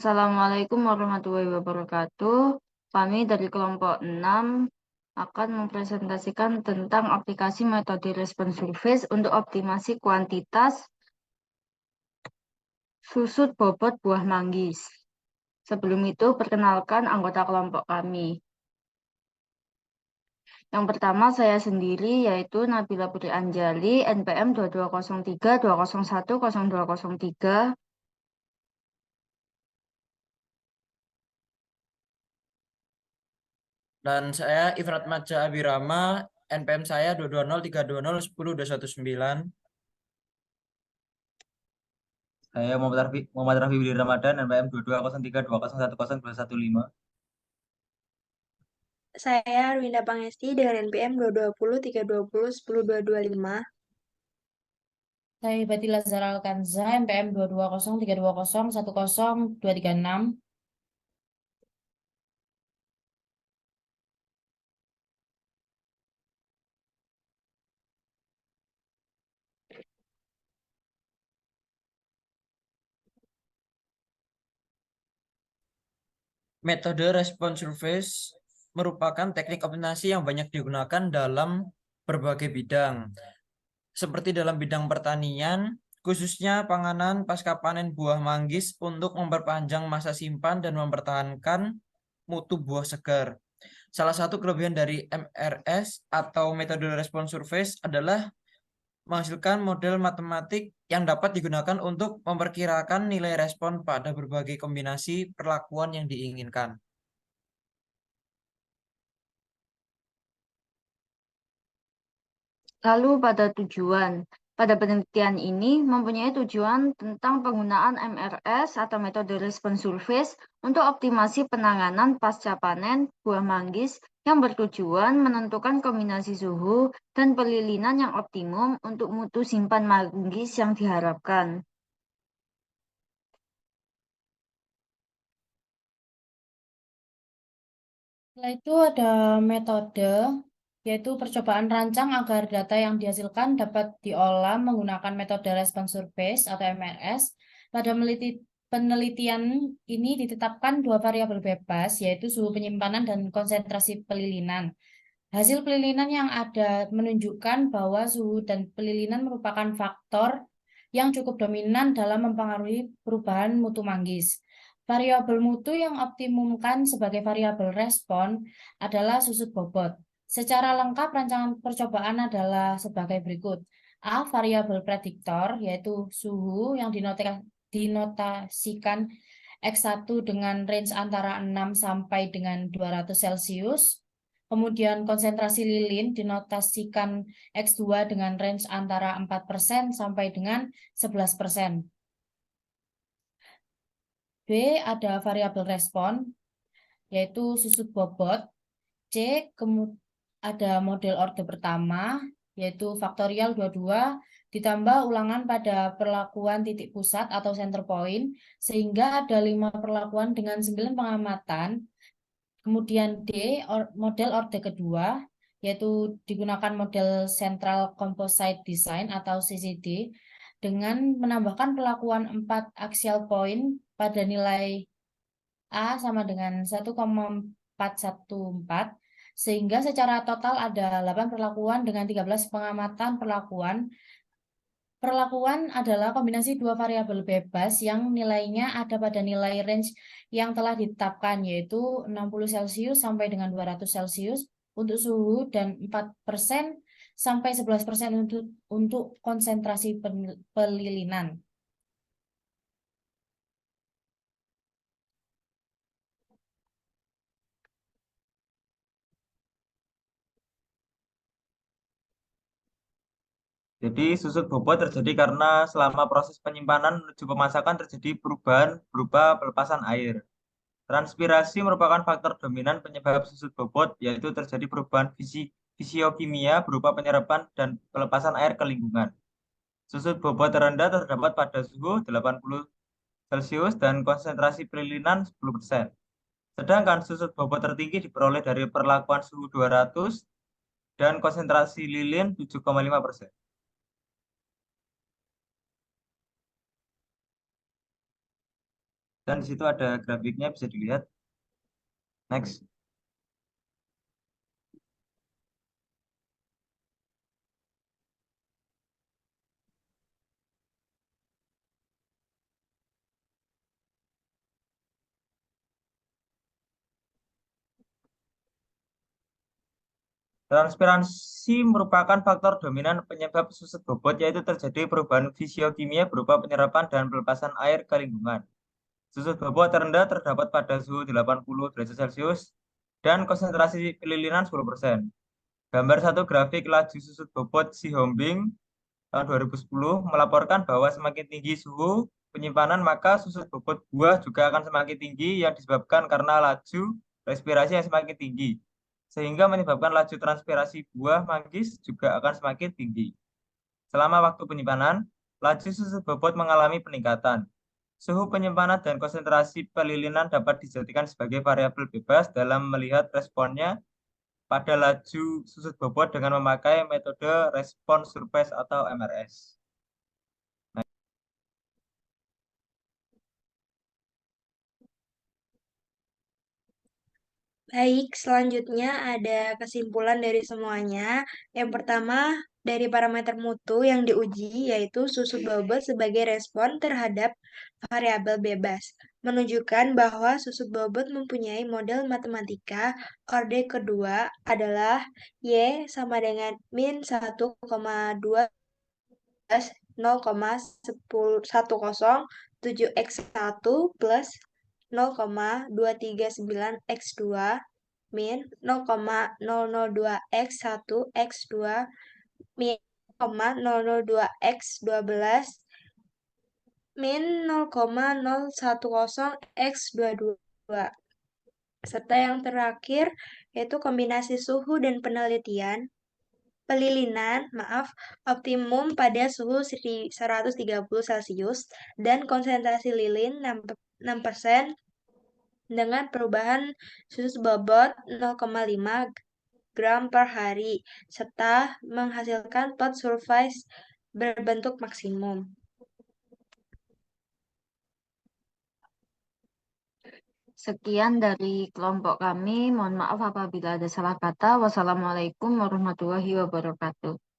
Assalamualaikum warahmatullahi wabarakatuh. Kami dari kelompok 6 akan mempresentasikan tentang aplikasi metode respon surface untuk optimasi kuantitas susut bobot buah manggis. Sebelum itu, perkenalkan anggota kelompok kami. Yang pertama saya sendiri, yaitu Nabila Putri Anjali, NPM 2203 201 0203. Dan saya Ifrat Maja Abirama, NPM saya 220 320 10 219. Saya Muhammad Rafi Willy Ramadan, NPM 2203 201 215. Saya Rwinda Pangesti dengan NPM 220 320 10225. Saya Batila Zara Alkanza, NPM 220 320 10 236. Metode respon surface merupakan teknik optimasi yang banyak digunakan dalam berbagai bidang, seperti dalam bidang pertanian, khususnya panganan pasca panen buah manggis untuk memperpanjang masa simpan dan mempertahankan mutu buah segar. Salah satu kelebihan dari MRS atau metode respon surface adalah menghasilkan model matematik yang dapat digunakan untuk memperkirakan nilai respon pada berbagai kombinasi perlakuan yang diinginkan. Lalu pada penelitian ini mempunyai tujuan tentang penggunaan MRS atau metode respon surface untuk optimasi penanganan pasca panen buah manggis yang bertujuan menentukan kombinasi suhu dan pelilinan yang optimum untuk mutu simpan manggis yang diharapkan. Setelah itu ada metode, yaitu percobaan rancang agar data yang dihasilkan dapat diolah menggunakan metode respon surface atau MRS. Pada penelitian ini ditetapkan dua variabel bebas, yaitu suhu penyimpanan dan konsentrasi pelilinan. Hasil pelilinan yang ada menunjukkan bahwa suhu dan pelilinan merupakan faktor yang cukup dominan dalam mempengaruhi perubahan mutu manggis. Variabel mutu yang optimumkan sebagai variabel respon adalah susut bobot. Secara lengkap rancangan percobaan adalah sebagai berikut. A. Variabel prediktor, yaitu suhu yang dinotasikan X1 dengan range antara 6 sampai dengan 200 Celcius. Kemudian konsentrasi lilin dinotasikan X2 dengan range antara 4% sampai dengan 11%. B. Ada variabel respon, yaitu susut bobot. C. Ada model orde pertama, yaitu faktorial 22, ditambah ulangan pada perlakuan titik pusat atau center point, sehingga ada 5 perlakuan dengan 9 pengamatan. Kemudian D. Model orde kedua, yaitu digunakan model Central Composite Design atau CCD, dengan menambahkan perlakuan 4 axial point pada nilai A sama dengan 1,414, sehingga secara total ada 8 perlakuan dengan 13 pengamatan perlakuan. Perlakuan adalah kombinasi dua variabel bebas yang nilainya ada pada nilai range yang telah ditetapkan, yaitu 60 Celcius sampai dengan 200 Celcius untuk suhu dan 4% sampai 11% untuk konsentrasi pelilinan. Jadi susut bobot terjadi karena selama proses penyimpanan menuju pemasakan terjadi perubahan berupa pelepasan air. Transpirasi merupakan faktor dominan penyebab susut bobot, yaitu terjadi perubahan fisiokimia berupa penyerapan dan pelepasan air ke lingkungan. Susut bobot terendah terdapat pada suhu 80 Celcius dan konsentrasi pelilinan 10%. Sedangkan susut bobot tertinggi diperoleh dari perlakuan suhu 200 dan konsentrasi lilin 7,5%. Dan di situ ada grafiknya bisa dilihat. Next. Transpirasi merupakan faktor dominan penyebab susut bobot, yaitu terjadi perubahan fisiokimia berupa penyerapan dan pelepasan air ke lingkungan. Susut bobot terendah terdapat pada suhu 80 derajat Celcius dan konsentrasi pelilinan 10%. Gambar 1 grafik laju susut bobot Xi-Hongbing tahun 2010 melaporkan bahwa semakin tinggi suhu penyimpanan, maka susut bobot buah juga akan semakin tinggi yang disebabkan karena laju respirasi yang semakin tinggi, sehingga menyebabkan laju transpirasi buah manggis juga akan semakin tinggi. Selama waktu penyimpanan, laju susut bobot mengalami peningkatan. Suhu penyimpanan dan konsentrasi pelilinan dapat dijadikan sebagai variabel bebas dalam melihat responnya pada laju susut bobot dengan memakai metode respons surface atau MRS. Baik, selanjutnya ada kesimpulan dari semuanya. Yang pertama, dari parameter mutu yang diuji, yaitu susut bobot sebagai respon terhadap variabel bebas, menunjukkan bahwa susut bobot mempunyai model matematika. Orde kedua adalah Y sama dengan min 1,2 0,1017x1 plus 0,239x2 min 0,002x1 x2 min 0,002x12 min 0,010x22 serta yang terakhir yaitu kombinasi suhu dan pelilinan, optimum pada suhu 130 Celcius dan konsentrasi lilin 6% dengan perubahan susut bobot 0,5 gram per hari serta menghasilkan plot surface berbentuk maksimum. Sekian dari kelompok kami. Mohon maaf apabila ada salah kata. Wassalamualaikum warahmatullahi wabarakatuh.